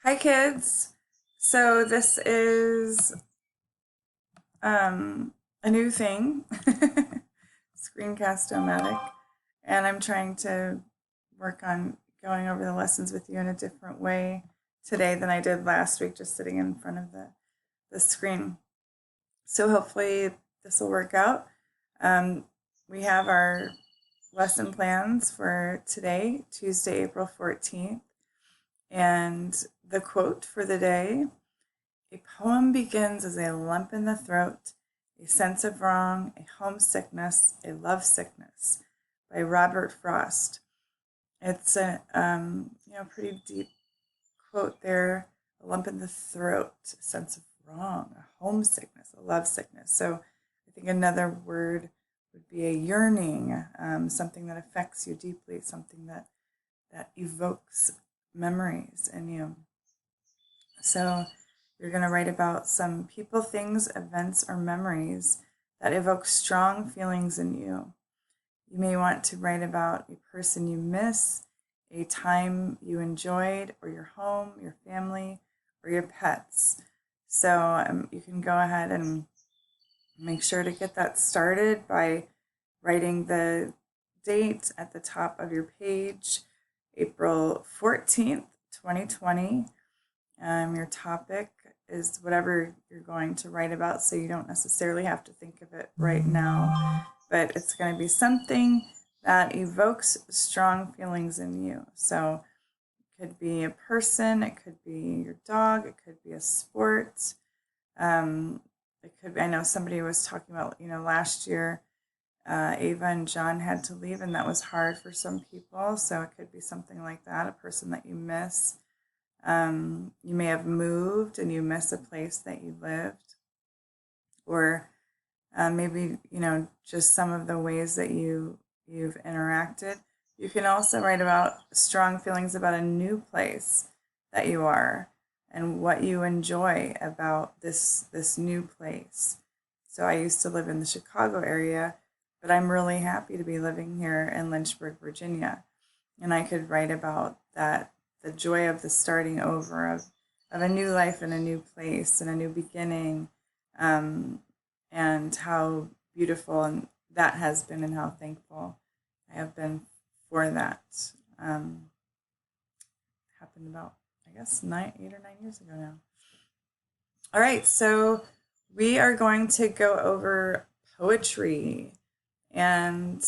Hi kids. So this is a new thing, Screencast-O-Matic, and I'm trying to work on going over the lessons with you in a different way today than I did last week, just sitting in front of the screen. So hopefully this will work out. Um, we have our lesson plans for today, Tuesday, April 14th, and the quote for the day: a poem begins as a lump in the throat, a sense of wrong, a homesickness, a love sickness, by Robert Frost. It's a pretty deep quote there. A lump in the throat, a sense of wrong, a homesickness, a love sickness. So I think another word would be a yearning, something that affects you deeply, something that evokes memories in you. So you're going to write about some people, things, events, or memories that evoke strong feelings in you. You may want to write about a person you miss, a time you enjoyed, or your home, your family, or your pets. So you can go ahead and make sure to get that started by writing the date at the top of your page, April 14th, 2020. Your topic is whatever you're going to write about, so you don't necessarily have to think of it right now, but it's going to be something that evokes strong feelings in you. So it could be a person, it could be your dog, it could be a sport. It could be, I know somebody was talking about, last year, Ava and John had to leave, and that was hard for some people. So it could be something like that, a person that you miss. You may have moved and you miss a place that you lived, or maybe just some of the ways that you've interacted. You can also write about strong feelings about a new place that you are and what you enjoy about this new place. So I used to live in the Chicago area, but I'm really happy to be living here in Lynchburg, Virginia, and I could write about that, the joy of the starting over, of a new life in a new place and a new beginning, and how beautiful and that has been, and how thankful I have been for that. Happened about, I guess, 8 or 9 years ago now. All right, so we are going to go over poetry and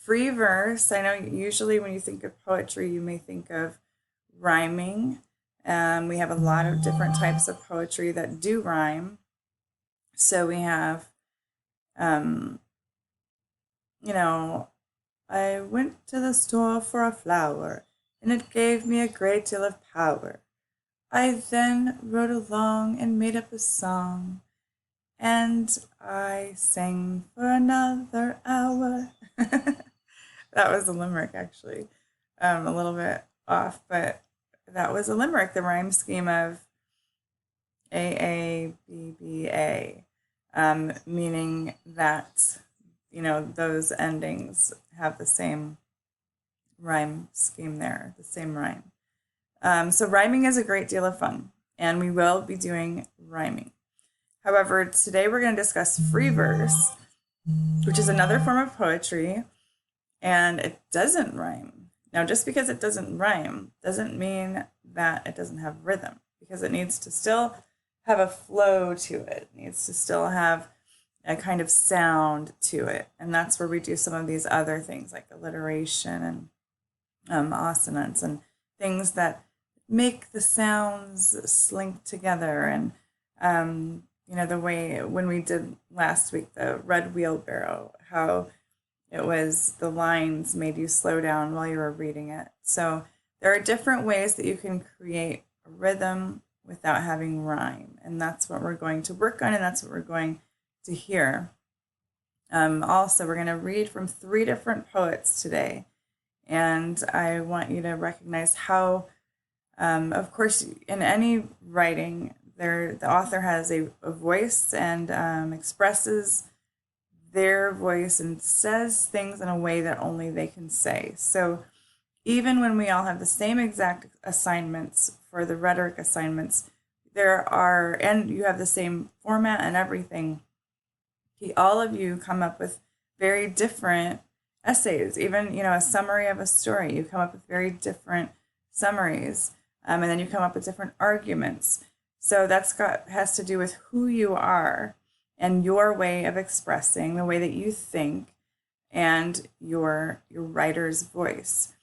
free verse. I know usually when you think of poetry, you may think of rhyming. We have a lot of different types of poetry that do rhyme. So we have, um, I went to the store for a flower, and it gave me a great deal of power. I then rode along and made up a song, and I sang for another hour. That was a limerick, actually. A little bit off, but that was a limerick, the rhyme scheme of AABBA, meaning that, those endings have the same rhyme scheme there, the same rhyme. So rhyming is a great deal of fun, and we will be doing rhyming. However, today we're going to discuss free verse, which is another form of poetry, and it doesn't rhyme. Now, just because it doesn't rhyme doesn't mean that it doesn't have rhythm, because it needs to still have a flow to it. It needs to still have a kind of sound to it. And that's where we do some of these other things like alliteration and assonance and things that make the sounds slink together. And, the way when we did last week, the red wheelbarrow, how it was the lines made you slow down while you were reading it. So there are different ways that you can create a rhythm without having rhyme. And that's what we're going to work on, and that's what we're going to hear. Also, we're going to read from 3 different poets today. And I want you to recognize how, of course, in any writing, the author has a voice and expresses their voice and says things in a way that only they can say. So even when we all have the same exact assignments for the rhetoric assignments, and you have the same format and everything, all of you come up with very different essays. Even, a summary of a story, you come up with very different summaries, and then you come up with different arguments. So has to do with who you are and your way of expressing, the way that you think, and your writer's voice.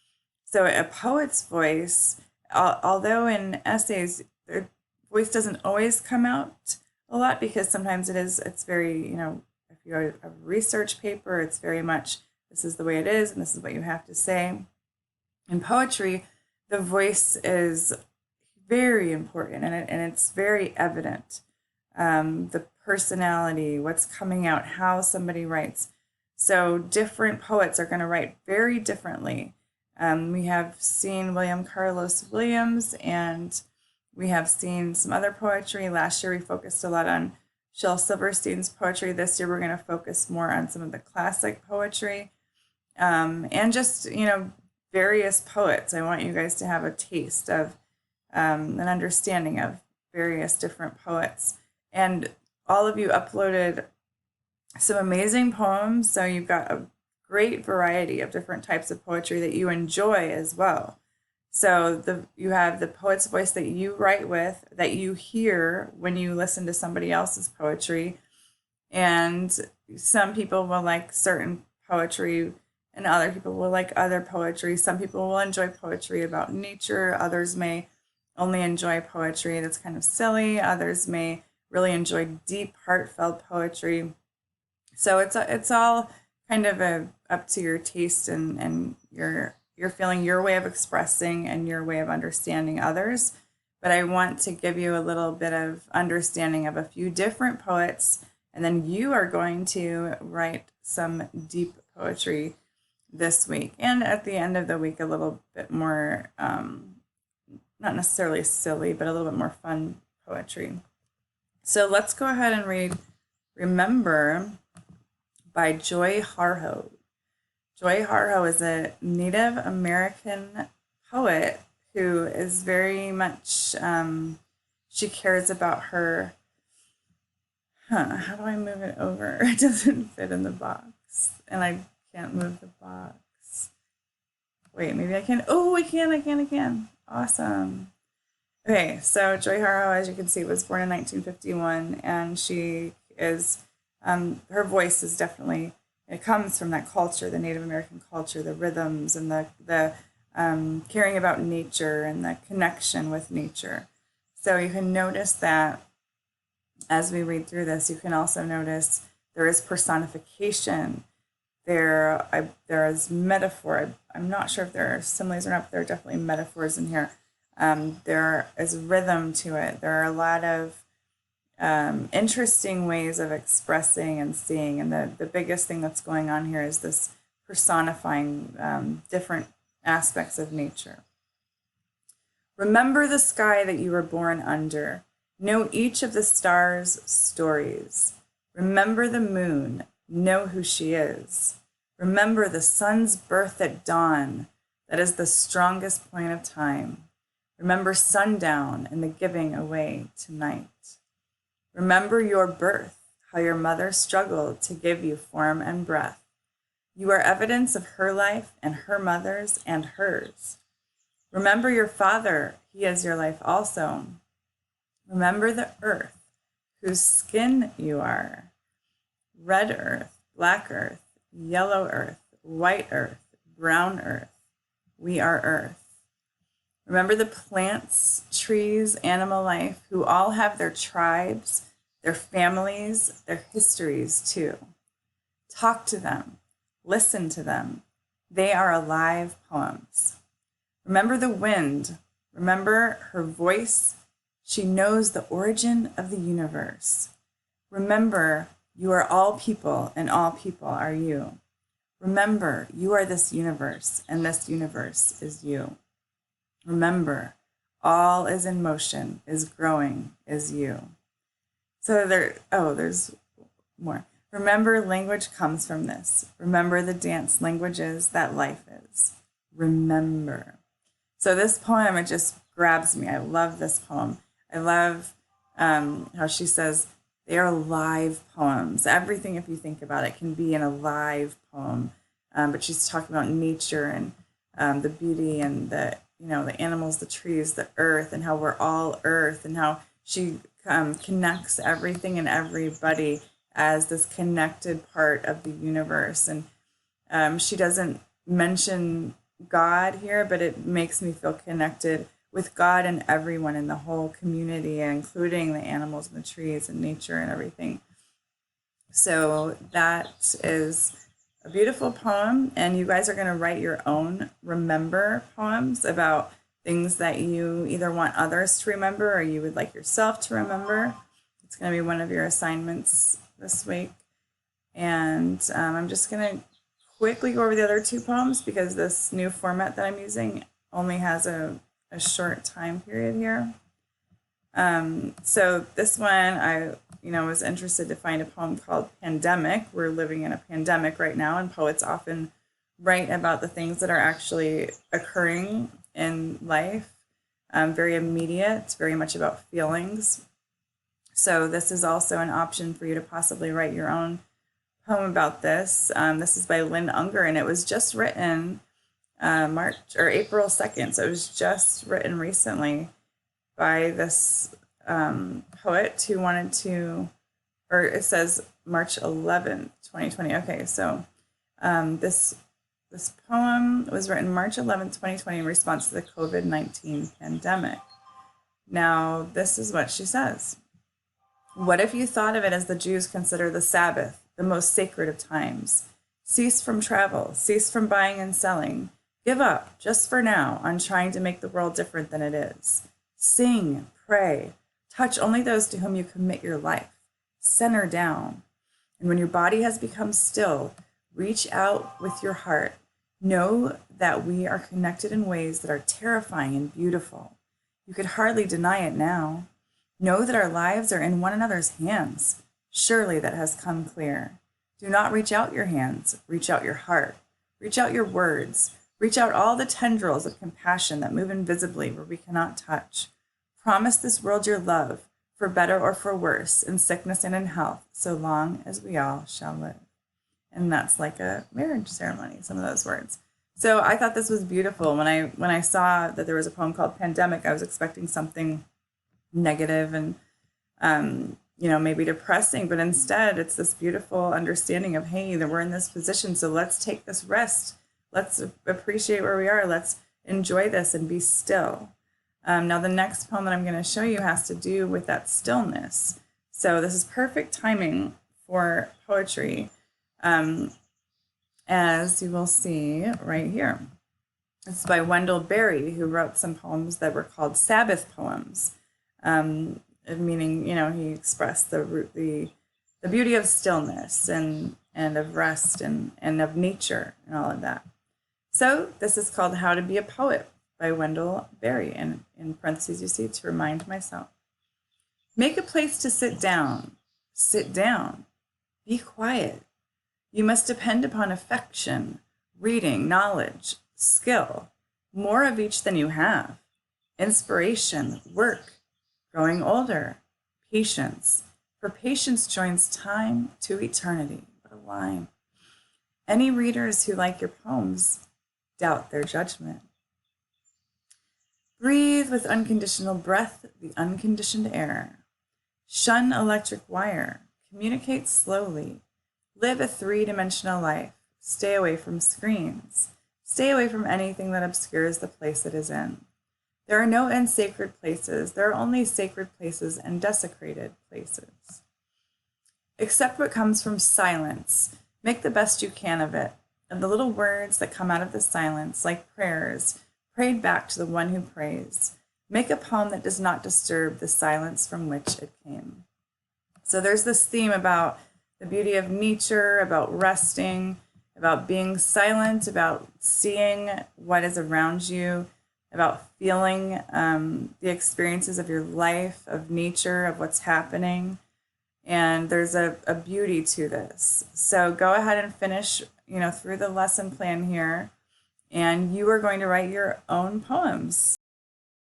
So a poet's voice, although in essays their voice doesn't always come out a lot, because sometimes it's very, if you have a research paper, it's very much, this is the way it is and this is what you have to say. In poetry, the voice is very important, and it's very evident. The personality, what's coming out, how somebody writes. So different poets are going to write very differently. We have seen William Carlos Williams, and we have seen some other poetry. Last year we focused a lot on Shel Silverstein's poetry. This year we're going to focus more on some of the classic poetry, and just, various poets. I want you guys to have a taste of an understanding of various different poets. And all of you uploaded some amazing poems, so you've got a great variety of different types of poetry that you enjoy as well. So you have the poet's voice that you write with, that you hear when you listen to somebody else's poetry. And some people will like certain poetry and other people will like other poetry. Some people will enjoy poetry about nature. Others may only enjoy poetry that's kind of silly. Others may really enjoy deep, heartfelt poetry. So it's all kind of up to your taste and your feeling, your way of expressing and your way of understanding others. But I want to give you a little bit of understanding of a few different poets, and then you are going to write some deep poetry this week. And at the end of the week, a little bit more, not necessarily silly, but a little bit more fun poetry. So let's go ahead and read Remember by Joy Harjo. Joy Harjo is a Native American poet who is very much, she cares about her, how do I move it over? It doesn't fit in the box, and I can't move the box. Wait, maybe I can. Oh, I can. Awesome. Okay, so Joy Harjo, as you can see, was born in 1951, and she is, her voice is definitely, it comes from that culture, the Native American culture, the rhythms and the caring about nature and the connection with nature. So you can notice that as we read through this. You can also notice there is personification. There is metaphor. I'm not sure if there are similes or not, but there are definitely metaphors in here. There is rhythm to it. There are a lot of interesting ways of expressing and seeing. And the biggest thing that's going on here is this personifying different aspects of nature. Remember the sky that you were born under. Know each of the stars' stories. Remember the moon. Know who she is. Remember the sun's birth at dawn. That is the strongest point of time. Remember sundown and the giving away to night. Remember your birth, how your mother struggled to give you form and breath. You are evidence of her life and her mother's and hers. Remember your father, he is your life also. Remember the earth, whose skin you are. Red earth, black earth, yellow earth, white earth, brown earth. We are earth. Remember the plants, trees, animal life, who all have their tribes, their families, their histories too. Talk to them. Listen to them. They are alive poems. Remember the wind. Remember her voice. She knows the origin of the universe. Remember, you are all people, and all people are you. Remember, you are this universe, and this universe is you. Remember, all is in motion, is growing, is you. So there's more. Remember, language comes from this. Remember the dance languages that life is. remember. So this poem, it just grabs me. I love this poem. I love how she says they are live poems. Everything, if you think about it, can be in a live poem. But she's talking about nature and the beauty and the animals, the trees, the earth, and how we're all earth, and how she connects everything and everybody as this connected part of the universe. And she doesn't mention God here, but it makes me feel connected with God and everyone in the whole community, including the animals and the trees and nature and everything. So that is a beautiful poem, and you guys are going to write your own remember poems about things that you either want others to remember or you would like yourself to remember. It's going to be one of your assignments this week. And I'm just going to quickly go over the other two poems because this new format that I'm using only has a short time period here. So this one, I was interested to find a poem called Pandemic. We're living in a pandemic right now, and poets often write about the things that are actually occurring in life. Very immediate, very much about feelings. So this is also an option for you to possibly write your own poem about this. This is by Lynn Unger, and it was just written March or April 2nd. So it was just written recently by this poet who wanted to, or it says March 11th, 2020. Okay, so this poem was written March 11th, 2020 in response to the COVID-19 pandemic. Now, this is what she says. What if you thought of it as the Jews consider the Sabbath, the most sacred of times? Cease from travel, cease from buying and selling. Give up, just for now, on trying to make the world different than it is. Sing, pray, touch only those to whom you commit your life. Center down. And when your body has become still, reach out with your heart. Know that we are connected in ways that are terrifying and beautiful. You could hardly deny it now. Know that our lives are in one another's hands. Surely that has come clear. Do not reach out your hands. Reach out your heart. Reach out your words. Reach out all the tendrils of compassion that move invisibly where we cannot touch. Promise this world your love, for better or for worse, in sickness and in health, so long as we all shall live. And that's like a marriage ceremony, some of those words. So I thought this was beautiful. When I saw that there was a poem called Pandemic, I was expecting something negative and maybe depressing, but instead it's this beautiful understanding of, hey, that we're in this position, so let's take this rest. Let's appreciate where we are. Let's enjoy this and be still. Now, the next poem that I'm going to show you has to do with that stillness. So this is perfect timing for poetry, as you will see right here. It's by Wendell Berry, who wrote some poems that were called Sabbath poems, meaning, he expressed the beauty of stillness and of rest and of nature and all of that. So this is called How to Be a Poet by Wendell Berry, and in parentheses you see, to remind myself. Make a place to sit down. Sit down. Be quiet. You must depend upon affection, reading, knowledge, skill, more of each than you have, inspiration, work, growing older, patience, for patience joins time to eternity. What a line. Any readers who like your poems doubt their judgment. Breathe with unconditional breath the unconditioned air. Shun electric wire. Communicate slowly. Live a three-dimensional life. Stay away from screens. Stay away from anything that obscures the place it is in. There are no unsacred places. There are only sacred places and desecrated places. Accept what comes from silence. Make the best you can of it, of the little words that come out of the silence, like prayers, prayed back to the one who prays. Make a poem that does not disturb the silence from which it came. So there's this theme about the beauty of nature, about resting, about being silent, about seeing what is around you, about feeling the experiences of your life, of nature, of what's happening. And there's a beauty to this. So go ahead and finish, through the lesson plan here. and you are going to write your own poems.